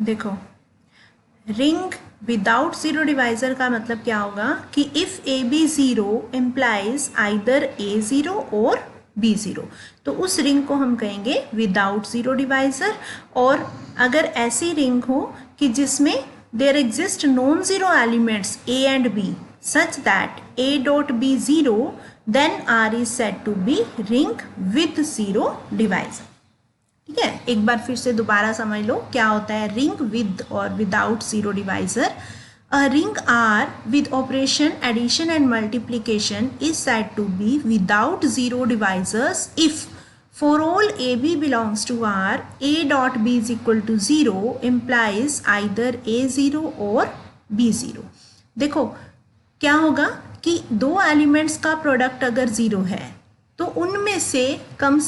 देखो, ring without zero divisor का मतलब क्या होगा कि if A B zero implies either A zero और बी ज़ीरो, तो उस रिंग को हम कहेंगे विदाउट ज़ीरो डिवाइजर। और अगर ऐसी रिंग हो कि जिसमें there exist non zero elements A and B such that A dot B zero, then R is said to be ring with zero divisor. ठीक है, एक बार फिर से दोबारा समझ लो क्या होता है रिंग विद और without zero divisor. A ring R with operation addition and multiplication is said to be without zero divisors if for all A B belongs to R A dot B is equal to zero implies either A zero और B zero. देखो क्या होगा कि दो elements का product अगर zero है तो उनमें से कम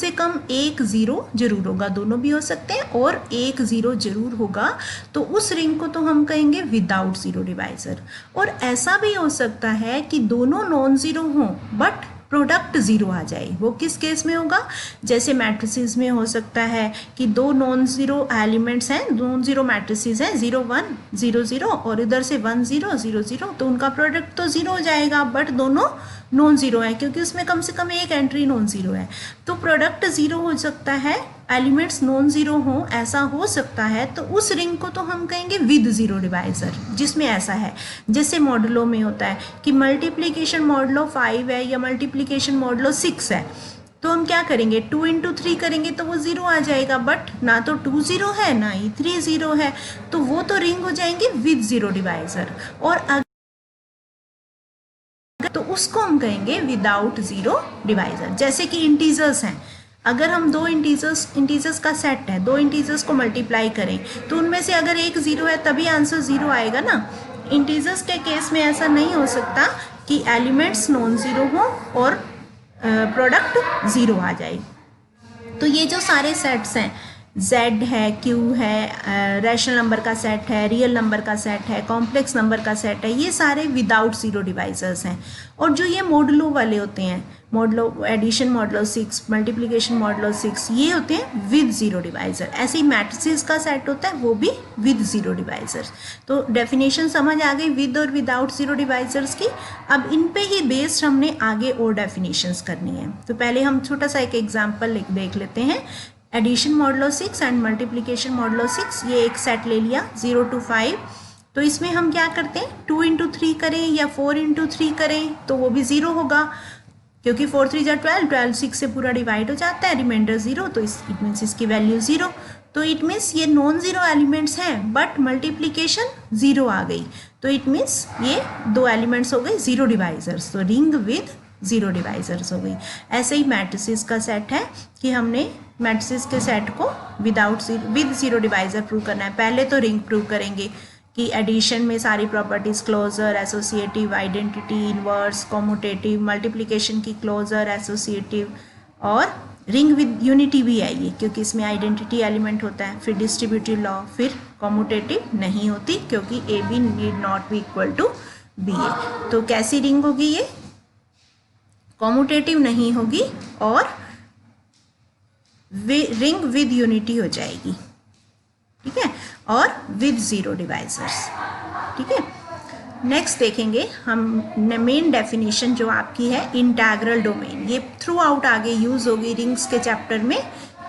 एक ज़ीरो जरूर होगा, दोनों भी हो सकते हैं, और एक ज़ीरो जरूर होगा, तो उस रिंग को तो हम कहेंगे विदाउट ज़ीरो डिवाइजर। और ऐसा भी हो सकता है कि दोनों नॉन ज़ीरो हों बट प्रोडक्ट ज़ीरो आ जाए। वो किस केस में होगा, जैसे मैट्रिसेस में हो सकता है कि दो नॉन ज़ीरो एलिमेंट्स हैं, नॉन ज़ीरो मैट्रिसेस हैं 0 1 0 0 और इधर से 1 0 0 0, तो उनका प्रोडक्ट तो ज़ीरो हो जाएगा बट दोनों नॉन ज़ीरो है क्योंकि उसमें कम से कम एक एंट्री नॉन ज़ीरो है, तो प्रोडक्ट ज़ीरो हो सकता है, एलिमेंट्स नॉन ज़ीरो हों, ऐसा हो सकता है, तो उस रिंग को तो हम कहेंगे विद ज़ीरो डिवाइजर। जिसमें ऐसा है जैसे मॉडुलो में होता है कि मल्टीप्लिकेशन मॉडुलो 5 है या मल्टीप्लिकेशन मॉडुलो 6 है, तो हम क्या करेंगे 2 × 3 करेंगे तो वो ज़ीरो आ जाएगा, बट ना तो 2 ज़ीरो है ना ही 3 ज़ीरो है, तो वो तो रिंग हो जाएंगे विद ज़ीरो डिवाइजर। और तो उसको हम कहेंगे विदाउट ज़ीरो डिवाइजर। जैसे कि इंटीजर्स हैं, अगर हम दो इंटीजर्स का सेट है, दो इंटीजर्स को मल्टीप्लाई करें तो उनमें से अगर एक ज़ीरो है तभी आंसर ज़ीरो आएगा ना। इंटीजर्स के केस में ऐसा नहीं हो सकता कि एलिमेंट्स नॉन ज़ीरो हों और प्रोडक्ट ज़ीरो आ जाए। तो ये जो सारे सेट्स हैं, Z है, Q है, रैशनल नंबर का सेट है, रियल नंबर का सेट है, कॉम्प्लेक्स नंबर का सेट है, ये सारे विदाउट ज़ीरो डिवाइजर्स हैं। और जो ये मॉडुलो वाले होते हैं, modulo addition modulo 6, multiplication modulo 6, ये होते हैं विद ज़ीरो डिवाइजर। ऐसे ही मैट्रिसेस का सेट होता है वो भी विद ज़ीरो डिवाइजर। तो डेफिनेशन समझ आ गई विद और विदाउट ज़ीरो डिवाइजर्स की। अब इन पे ही बेस्ड हमने आगे और डेफिनेशंस करनी है। तो पहले हम छोटा सा एक एग्जाम्पल देख लेते हैं। Addition modulo 6 and multiplication modulo 6, ये एक सेट ले लिया 0 to 5। तो इसमें हम क्या करते हैं 2 × 3 करें या 4 × 3 करें तो वो भी ज़ीरो होगा, क्योंकि 4 3 12, 12 6 से पूरा डिवाइड हो जाता है, रिमाइंडर ज़ीरो, तो इट मीन्स इसकी वैल्यू ज़ीरो। तो इट मीन्स ये नॉन ज़ीरो एलिमेंट्स हैं बट मल्टीप्लिकेशन ज़ीरो आ गई, तो इट मीन्स ये दो एलिमेंट्स हो गए ज़ीरो डिवाइजर्स, तो रिंग विद ज़ीरो डिवाइजर्स हो गई। ऐसे ही मैट्रिसेस का सेट है कि हमने मैट्रिसेस के सेट को विद ज़ीरो डिवाइजर प्रूव करना है। पहले तो रिंग प्रूव करेंगे कि एडिशन में सारी properties closure, associative, identity, inverse, commutative, multiplication की क्लोजर, एसोसिएटिव, और रिंग विद यूनिटी भी है ये क्योंकि इसमें आइडेंटिटी एलिमेंट होता है। फिर डिस्ट्रीब्यूटिव लॉ, फिर कॉम्यूटेटिव नहीं होती क्योंकि a b need not be equal to B a. तो कैसी रिंग होगी ये, कॉम्यूटेटिव नहीं होगी और रिंग विद यूनिटी हो जाएगी, ठीक है, और विद ज़ीरो डिवाइजर्स, ठीक है। नेक्स्ट देखेंगे हम मेन डेफिनेशन जो आपकी है इंटेग्रल डोमेन, ये थ्रू आउट आगे यूज होगी रिंग्स के चैप्टर में।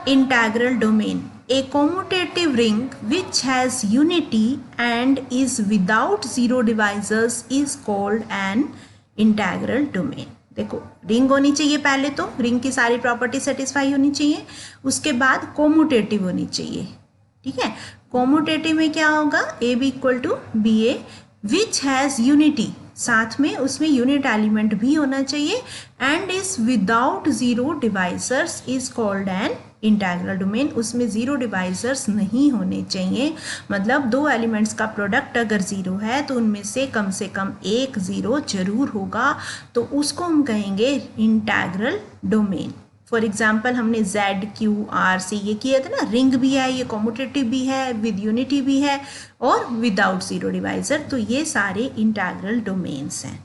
Integral domain, a commutative ring which has unity and is without zero divisors is called an integral domain. देखो रिंग होनी चाहिए, पहले तो रिंग की सारी प्रॉपर्टी सेटिस्फाई होनी चाहिए, उसके बाद कोम्यूटेटिव होनी चाहिए, ठीक है। कोम्यूटेटिव में क्या होगा, A B equal to B A, which has unity, साथ में उसमें यूनिट एलिमेंट भी होना चाहिए, and is without zero divisors is called an integral domain. उसमें ज़ीरो डिवाइजर्स नहीं होने चाहिए, मतलब दो एलिमेंट्स का प्रोडक्ट अगर ज़ीरो है तो उनमें से कम एक ज़ीरो जरूर होगा, तो उसको हम कहेंगे इंटेग्रल डोमेन। फॉर एग्जाम्पल हमने Z Q R C ये किया था ना, रिंग भी है, ये कॉम्यूटेटिव भी है, विद यूनिटी भी है और विदाउट ज़ीरो डिवाइजर, तो ये सारे इंटेग्रल डोमेन्स हैं,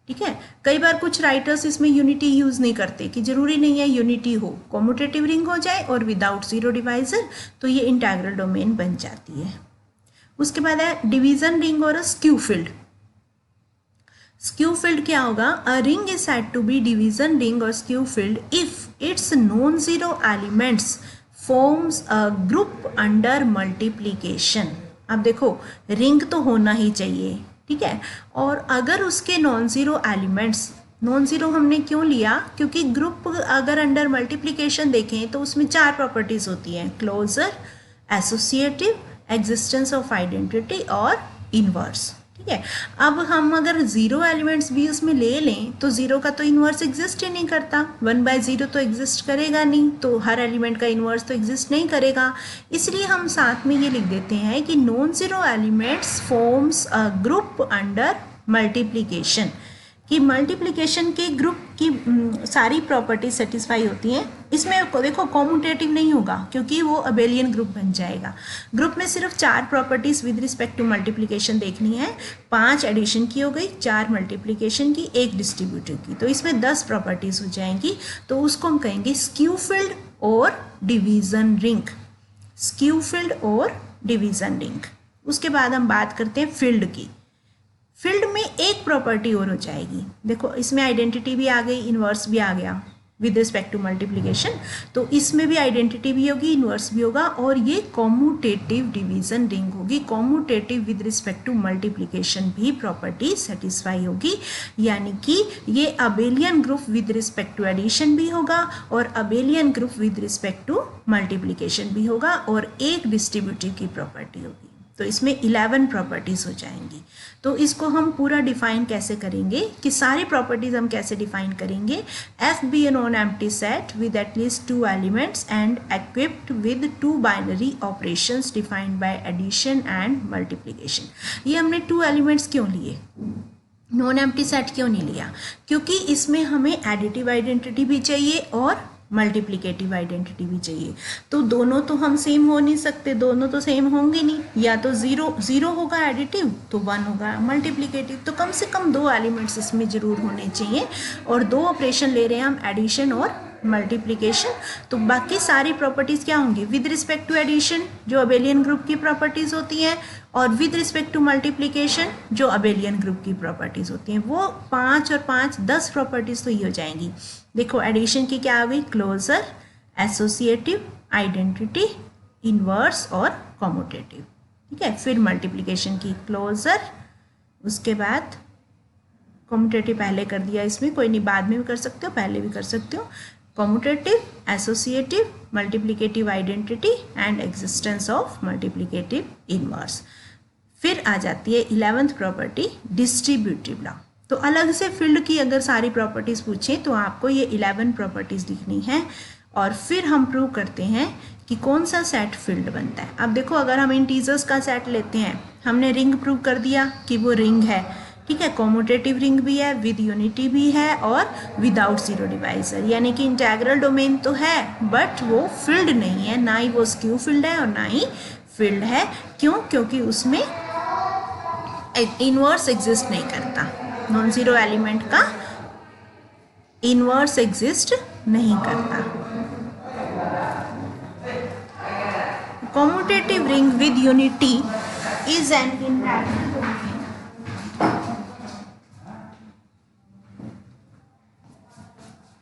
ठीक है। कई बार कुछ राइटर्स इसमें यूनिटी यूज़ नहीं करते कि ज़रूरी नहीं है यूनिटी हो, कॉम्यूटेटिव रिंग हो जाए और विदाउट ज़ीरो डिवाइजर, तो ये इंटेग्रल डोमेन बन जाती है, उसके बाद है डिवीजन रिंग और स्क्यू फिल्ड। स्क्यू फिल्ड क्या होगा? A ring is said to be division ring और skew field if its non zero elements forms a group under multiplication. अब देखो रिंग तो होना ही चाहिए, ठीक है, और अगर उसके non zero elements, non zero हमने क्यों लिया? क्योंकि ग्रुप अगर अंडर मल्टीप्लीकेशन देखें तो उसमें 4 प्रॉपर्टीज होती हैं, closure, associative, existence of identity और इनवर्स, ठीक है। अब हम अगर जीरो एलिमेंट्स भी उसमें ले लें तो जीरो का तो इन्वर्स एग्जिस्ट ही नहीं करता, 1/0 तो एग्जिस्ट करेगा नहीं, तो हर एलिमेंट का इन्वर्स तो एग्जिस्ट नहीं करेगा। इसलिए हम साथ में ये लिख देते हैं कि non zero elements forms a group under multiplication, कि मल्टीप्लिकेशन के ग्रुप की सारी प्रॉपर्टी सेटिस्फाई होती हैं। इसमें देखो कॉम्यूटेटिव नहीं होगा क्योंकि वो अबेलियन ग्रुप बन जाएगा। ग्रुप में सिर्फ 4 properties with respect to multiplication देखनी है, 5 एडिशन की हो गई, 4 मल्टीप्लिकेशन की, 1 डिस्ट्रीब्यूटिव की, तो इसमें 10 प्रॉपर्टीज हो जाएंगी। तो उसको हम कहेंगे स्क्यू फिल्ड और डिवीजन रिंग, स्क्यू फिल्ड और डिवीजन रिंग। उसके बाद हम बात करते हैं फील्ड की। फील्ड में एक प्रॉपर्टी और हो जाएगी, देखो इसमें आइडेंटिटी भी आ गई, इन्वर्स भी आ गया विद रिस्पेक्ट टू मल्टीप्लिकेशन, तो इसमें भी आइडेंटिटी भी होगी, इन्वर्स भी होगा, और ये कॉम्यूटेटिव डिवीजन रिंग होगी। Commutative with respect to multiplication भी प्रॉपर्टी सेटिस्फाई होगी, यानी कि ये abelian group with respect to addition भी होगा और abelian group with respect to multiplication भी होगा, और एक डिस्ट्रीब्यूटिव की प्रॉपर्टी होगी। तो इसमें 11 प्रॉपर्टीज़ हो जाएंगी। तो इसको हम पूरा डिफाइन कैसे करेंगे कि सारी प्रॉपर्टीज़ हम कैसे डिफाइन करेंगे? F be a non empty set with at least 2 elements and equipped with 2 binary operations defined by addition and multiplication. ये हमने 2 एलिमेंट्स क्यों लिए, नॉन एम्प्टी सेट क्यों नहीं लिया? क्योंकि इसमें हमें एडिटिव आइडेंटिटी भी चाहिए और मल्टीप्लिकेटिव आइडेंटिटी भी चाहिए। तो दोनों तो हम सेम हो नहीं सकते, दोनों तो सेम होंगे नहीं, या तो जीरो होगा एडिटिव तो 1 होगा मल्टीप्लिकेटिव, तो कम से कम 2 एलिमेंट्स इसमें जरूर होने चाहिए, और 2 ऑपरेशन ले रहे हैं हम, एडिशन और मल्टीप्लिकेशन। तो बाकी सारी प्रॉपर्टीज़ क्या होंगी? विद रिस्पेक्ट टू एडिशन जो अबेलियन ग्रुप की प्रॉपर्टीज़ होती हैं, और विद रिस्पेक्ट टू मल्टीप्लिकेशन जो अबेलियन ग्रुप की प्रॉपर्टीज़ होती हैं, वो 5 और 5 10 प्रॉपर्टीज़ तो ये हो जाएंगी। देखो एडिशन की क्या आ गई? क्लोजर, एसोसिएटिव, आइडेंटिटी, इनवर्स और कॉम्यूटेटिव, ठीक है। फिर मल्टीप्लिकेशन की क्लोजर, उसके बाद कॉम्यूटेटिव पहले कर दिया, इसमें कोई नहीं, बाद में भी कर सकते हो, पहले भी कर सकते हो। Commutative, associative, multiplicative identity and existence of multiplicative inverse. फिर आ जाती है 11th प्रॉपर्टी डिस्ट्रीब्यूटिव लॉ। तो अलग से फील्ड की अगर सारी प्रॉपर्टीज़ पूछें तो आपको ये 11 प्रॉपर्टीज़ लिखनी है, और फिर हम प्रूव करते हैं कि कौन सा सेट फील्ड बनता है। अब देखो अगर हम इंटीजर्स का सेट लेते हैं, हमने रिंग प्रूव कर दिया कि वो रिंग है, ठीक है, कॉम्यूटेटिव रिंग भी है, विद यूनिटी भी है और विदाउट जीरो डिवाइजर, यानी कि इंटेग्रल डोमेन तो है बट वो फील्ड नहीं है, ना ही वो स्क्यू फील्ड है और ना ही फील्ड है। क्यों? क्योंकि उसमें इनवर्स एग्जिस्ट नहीं करता, नॉन जीरो एलिमेंट का इनवर्स एग्जिस्ट नहीं करता। Commutative ring with unity is an integral domain.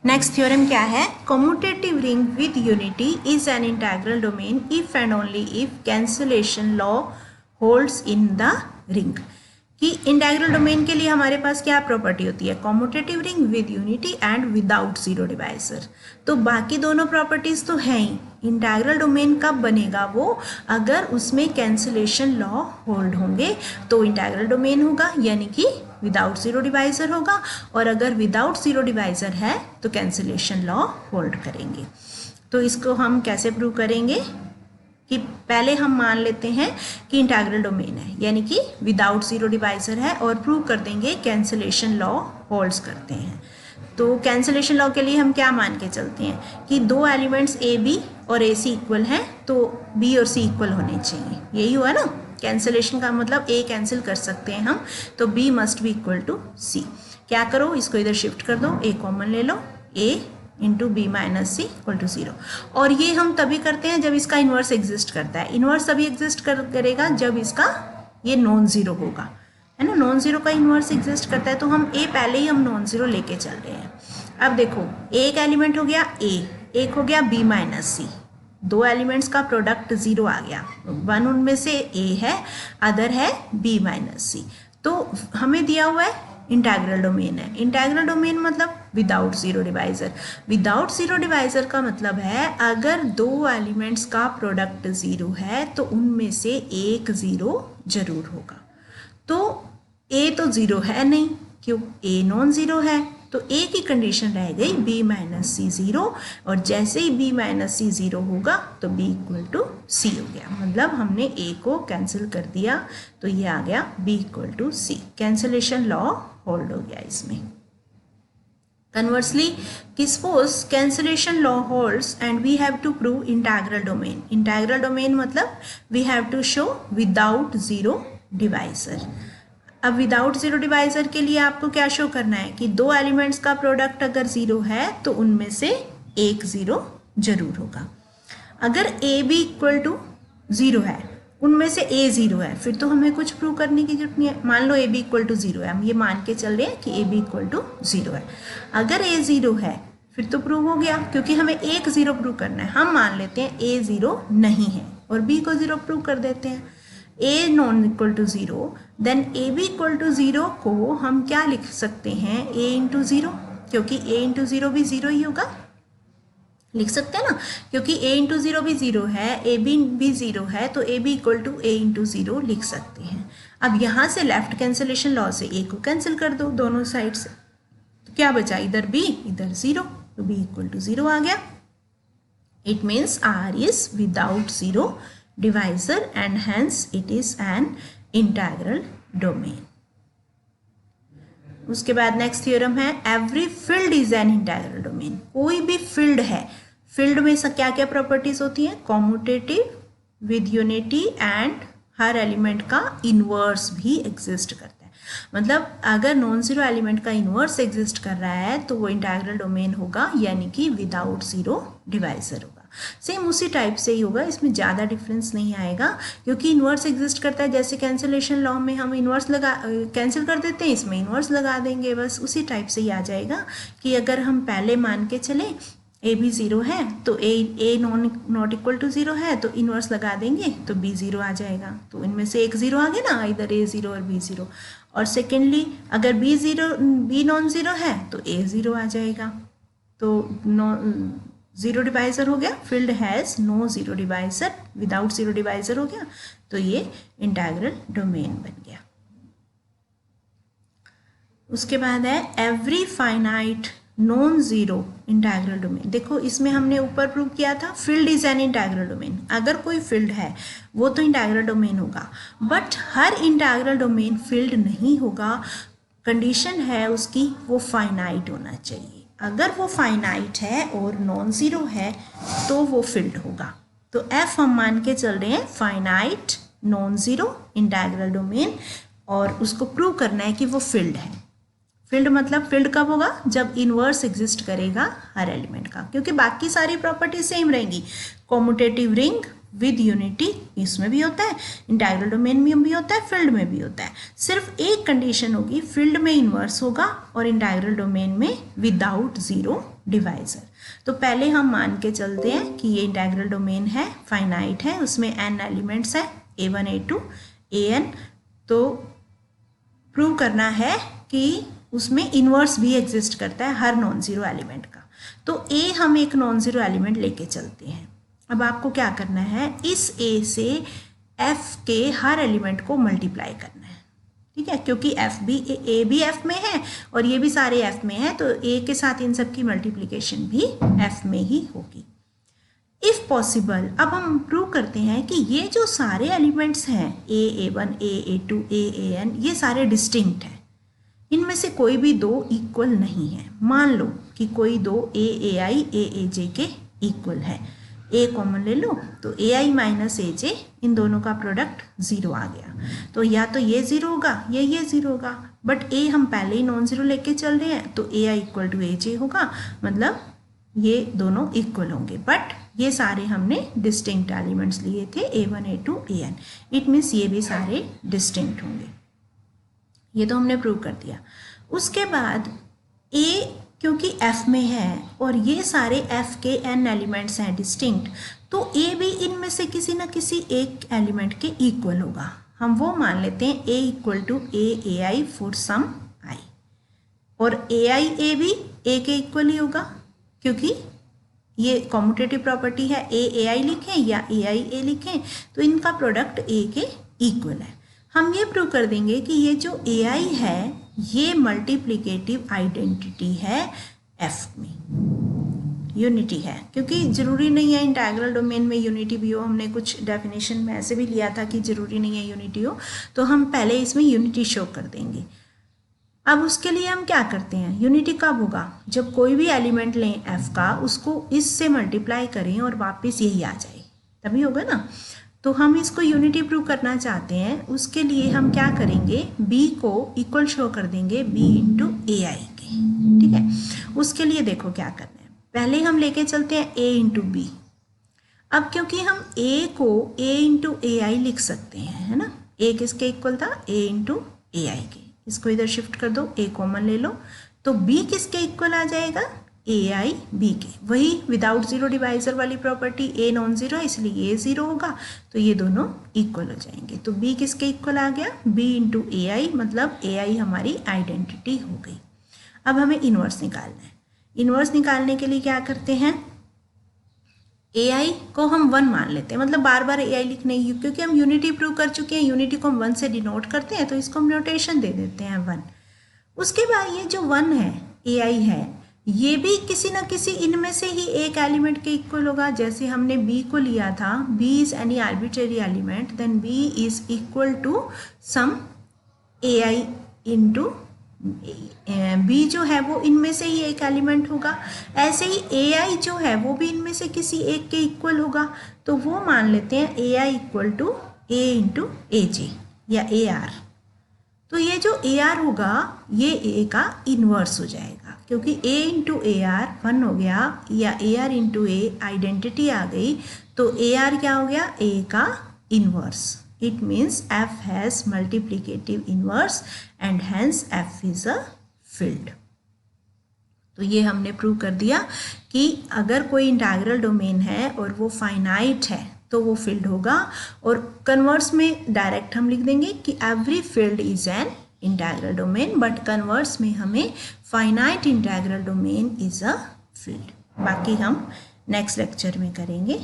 Next theorem क्या है? Commutative ring with unity is an integral domain if and only if cancellation law holds in the ring. कि integral domain के लिए हमारे पास क्या property होती है? Commutative ring with unity and without zero divisor. तो बाकी दोनों प्रॉपर्टीज तो हैं ही। इंटेग्रल डोमेन कब बनेगा? वो अगर उसमें कैंसलेशन लॉ होल्ड होंगे तो इंटेग्रल डोमेन होगा, यानी कि विदाउट जीरो डिवाइजर होगा, और अगर विदाउट जीरो डिवाइजर है तो कैंसलेशन लॉ होल्ड करेंगे। तो इसको हम कैसे प्रूव करेंगे? कि पहले हम मान लेते हैं कि इंटेग्रल डोमेन है, यानी कि विदाउट जीरो डिवाइजर है, और प्रूव कर देंगे कैंसलेशन लॉ होल्ड्स करते हैं। तो कैंसलेशन लॉ के लिए हम क्या मान के चलते हैं कि 2 एलिमेंट्स ए बी और ए सी इक्वल हैं, तो बी और सी इक्वल होने चाहिए। यही हुआ ना, कैंसलेशन का मतलब ए कैंसिल कर सकते हैं हम, तो b must be equal to c. क्या करो, इसको इधर शिफ्ट कर दो, ए कॉमन ले लो, a into b minus c equal to 0। और ये हम तभी करते हैं जब इसका इन्वर्स एग्जिस्ट करता है। इन्वर्स तभी एग्जिस्ट करेगा जब इसका ये नॉन ज़ीरो होगा, है ना। नॉन ज़ीरो का इन्वर्स एग्जिस्ट करता है, तो हम ए पहले ही हम नॉन ज़ीरो लेके चल रहे हैं। अब देखो, एक एलिमेंट हो गया ए, एक हो गया बी माइनस सी, दो एलिमेंट्स का प्रोडक्ट ज़ीरो आ गया, वन उनमें से ए है, अदर है बी माइनस सी। तो हमें दिया हुआ है इंटेग्रल डोमेन है। इंटेग्रल डोमेन मतलब without zero divisor. Without zero divisor का मतलब है अगर दो एलिमेंट्स का प्रोडक्ट ज़ीरो है तो उनमें से एक ज़ीरो जरूर होगा। तो ए तो ज़ीरो है नहीं, क्यों, ए नॉन ज़ीरो है, तो ए की कंडीशन रह गई बी माइनस सी ज़ीरो, और जैसे ही बी माइनस सी ज़ीरो होगा तो बी इक्वल टू सी हो गया, मतलब हमने ए को कैंसिल कर दिया, तो ये आ गया B equal to C. Cancellation law hold हो गया इसमें। Conversely, suppose cancellation law holds and we have to prove integral domain. Integral domain मतलब we have to show without zero divisor. अब विदाउट ज़ीरो डिवाइज़र के लिए आपको क्या show करना है कि दो एलिमेंट्स का प्रोडक्ट अगर ज़ीरो है तो उनमें से एक ज़ीरो जरूर होगा। अगर A B equal to zero है, उनमें से ए ज़ीरो है, फिर तो हमें कुछ प्रूव करने की जरूरत नहीं है। मान लो a B equal to zero है, हम ये मान के चल रहे हैं कि a B equal to zero है। अगर ए ज़ीरो है फिर तो प्रूव हो गया, क्योंकि हमें एक ज़ीरो प्रूव करना है। हम मान लेते हैं ए ज़ीरो नहीं है और बी को ज़ीरो प्रूव कर देते हैं। A non equal to zero, then A B equal to zero को हम क्या लिख सकते हैं, ए इंटू ज़ीरो, क्योंकि ए इंटू ज़ीरो भी ज़ीरो ही होगा, लिख सकते हैं ना, क्योंकि ए इंटू ज़ीरो भी ज़ीरो है, ए बी भी ज़ीरो है, तो A B equal to A into zero लिख सकते हैं। अब यहाँ से लेफ्ट कैंसिलेशन लॉ से ए को कैंसिल कर दो दोनों साइड से, तो क्या बचा, इधर बी इधर ज़ीरो, तो बी इक्वल टू ज़ीरो आ गया। It means R is without zero divisor and hence it is an integral domain. उसके बाद नेक्स्ट थ्योरम है every field is an integral domain. कोई भी फील्ड है, फील्ड में क्या क्या प्रॉपर्टीज होती हैं, commutative, with unity and her element का इनवर्स भी एग्जिस्ट करता है। मतलब अगर नॉन ज़ीरो एलिमेंट का इनवर्स एग्जिस्ट कर रहा है तो वो इंटेग्रल डोमेन होगा, यानी कि विदाउट ज़ीरो डिवाइज़र होगा। सेम उसी टाइप से ही होगा, इसमें ज़्यादा डिफरेंस नहीं आएगा, क्योंकि इन्वर्स एग्जिस्ट करता है। जैसे कैंसिलेशन लॉ में हम इन्वर्स लगा कैंसिल कर देते हैं, इसमें इन्वर्स लगा देंगे, बस उसी टाइप से ही आ जाएगा कि अगर हम पहले मान के चलें ए भी ज़ीरो है तो ए नॉट इक्वल टू ज़ीरो है, तो इन्वर्स लगा देंगे तो बी ज़ीरो आ जाएगा। तो इनमें से एक ज़ीरो आ गया ना, इधर ए ज़ीरो और बी ज़ीरो। और सेकेंडली अगर बी नॉन ज़ीरो है तो ए ज़ीरो आ जाएगा। तो ज़ीरो डिवाइज़र हो गया, field has no zero divisor, without zero divisor हो गया, तो ये इंटेग्रल डोमेन बन गया। उसके बाद है every finite non zero integral domain. देखो इसमें हमने ऊपर प्रूव किया था field is an integral domain. अगर कोई फील्ड है वो तो इंटेग्रल डोमेन होगा, but her integral domain field नहीं होगा। कंडीशन है उसकी वो फाइनाइट होना चाहिए। अगर वो फाइनाइट है और नॉन ज़ीरो है तो वो फील्ड होगा। तो एफ हम मान के चल रहे हैं finite non zero integral domain, और उसको प्रूव करना है कि वो फील्ड है। फील्ड मतलब फील्ड कब होगा, जब इन्वर्स एग्जिस्ट करेगा हर एलिमेंट का, क्योंकि बाकी सारी प्रॉपर्टी सेम रहेंगी। कॉम्यूटेटिव रिंग विद यूनिटी इसमें भी होता है, इंटेग्रल डोमेन में भी होता है, फील्ड में भी होता है। सिर्फ एक कंडीशन होगी, फील्ड में इन्वर्स होगा और इंटेग्रल डोमेन में विदाउट ज़ीरो डिवाइज़र। तो पहले हम मान के चलते हैं कि ये इंटेग्रल डोमेन है, फाइनाइट है, उसमें n एलिमेंट्स है, a1 a2 an। तो प्रूव करना है कि उसमें इन्वर्स भी एग्जिस्ट करता है हर नॉन ज़ीरो एलिमेंट का। तो ए हम एक नॉन ज़ीरो एलिमेंट लेके चलते हैं। अब आपको क्या करना है, इस ए से एफ के हर एलिमेंट को मल्टीप्लाई करना है, ठीक है, क्योंकि ए भी एफ में है और ये भी सारे एफ में है, तो ए के साथ इन सब की मल्टीप्लिकेशन भी एफ में ही होगी इफ़ पॉसिबल। अब हम प्रूव करते हैं कि ये जो सारे एलिमेंट्स हैं a1 a2 an, ये सारे डिस्टिंक्ट हैं, इनमें से कोई भी दो इक्वल नहीं है। मान लो कि कोई दो ai aaj के इक्वल है, ए कॉमन ले लो तो ai माइनस aj, इन दोनों का प्रोडक्ट ज़ीरो आ गया, तो या तो ये ज़ीरो होगा या ये ज़ीरो होगा, बट ए हम पहले ही नॉन ज़ीरो लेके चल रहे हैं, तो ai इक्वल टू aj होगा, मतलब ये दोनों इक्वल होंगे। बट ये सारे हमने डिस्टिंक्ट एलिमेंट्स लिए थे A1 A2 AN। It means ये भी सारे डिस्टिंक्ट होंगे। ये तो हमने प्रूव कर दिया। उसके बाद A क्योंकि F में है और ये सारे F के N एलिमेंट्स हैं डिस्टिंक्ट, तो A भी इनमें से किसी ना किसी एक एलिमेंट के इक्वल होगा। हम वो मान लेते हैं A equal to AI for some I, और AI A भी A के इक्वल ही होगा, क्योंकि ये कॉम्यूटेटिव प्रॉपर्टी है। AI लिखें या AI A लिखें तो इनका प्रोडक्ट A के इक्वल है। हम ये प्रूव कर देंगे कि ये जो AI है ये मल्टीप्लिकेटिव आइडेंटिटी है F में, यूनिटी है। क्योंकि ज़रूरी नहीं है इंटीग्रल डोमेन में यूनिटी भी हो, हमने कुछ डेफिनेशन में ऐसे भी लिया था कि ज़रूरी नहीं है यूनिटी हो, तो हम पहले इसमें यूनिटी शो कर देंगे। अब उसके लिए हम क्या करते हैं, यूनिटी कब होगा, जब कोई भी एलिमेंट लें F का, उसको इससे मल्टीप्लाई करें और वापस यही आ जाए, तभी होगा ना। तो हम इसको यूनिटी प्रूव करना चाहते हैं, उसके लिए हम क्या करेंगे, B को इक्वल शो कर देंगे B इंटू AI के, ठीक है। उसके लिए देखो क्या करना है, पहले हम लेके चलते हैं A इंटू B। अब क्योंकि हम A को A इंटू AI लिख सकते हैं, है ना, A किसके इक्वल था, A इंटू AI के, इसको इधर शिफ्ट कर दो, A कॉमन ले लो, तो B किसके इक्वल आ जाएगा, AI B के। वही विदाउट जीरो डिवाइजर वाली प्रॉपर्टी, A नॉन जीरो है इसलिए A जीरो होगा, तो ये दोनों इक्वल हो जाएंगे। तो B किसके इक्वल आ गया, B इंटू AI, मतलब AI हमारी आइडेंटिटी हो गई। अब हमें इन्वर्स निकालना है। इन्वर्स निकालने के लिए क्या करते हैं, AI को हम 1 मान लेते हैं, मतलब बार बार AI लिखने की, क्योंकि हम यूनिटी प्रूव कर चुके हैं, यूनिटी को हम 1 से डिनोट करते हैं, तो इसको हम नोटेशन दे देते हैं 1। उसके बाद ये जो 1 है AI है, ये भी किसी ना किसी इनमें से ही एक एलिमेंट के इक्वल होगा। जैसे हमने B को लिया था, B is any arbitrary element, then B is equal to some AI into B जो है वो इनमें से ही एक एलिमेंट होगा। ऐसे ही AI जो है वो भी इनमें से किसी एक के इक्वल होगा, तो वो मान लेते हैं AI equal to A into AJ या AR। तो ये जो AR होगा ये A का इन्वर्स हो जाएगा, क्योंकि A इंटू AR 1 हो गया, या AR इंटू A आइडेंटिटी आ गई, तो AR क्या हो गया, A का inverse. It means F has multiplicative inverse and hence F is a field। तो ये हमने प्रूव कर दिया कि अगर कोई इंटीग्रल डोमेन है और वो फाइनाइट है तो वो फील्ड होगा, और कन्वर्स में डायरेक्ट हम लिख देंगे कि every field is an integral domain, but converse में हमें finite integral domain is a field. बाकी हम नेक्स्ट लेक्चर में करेंगे।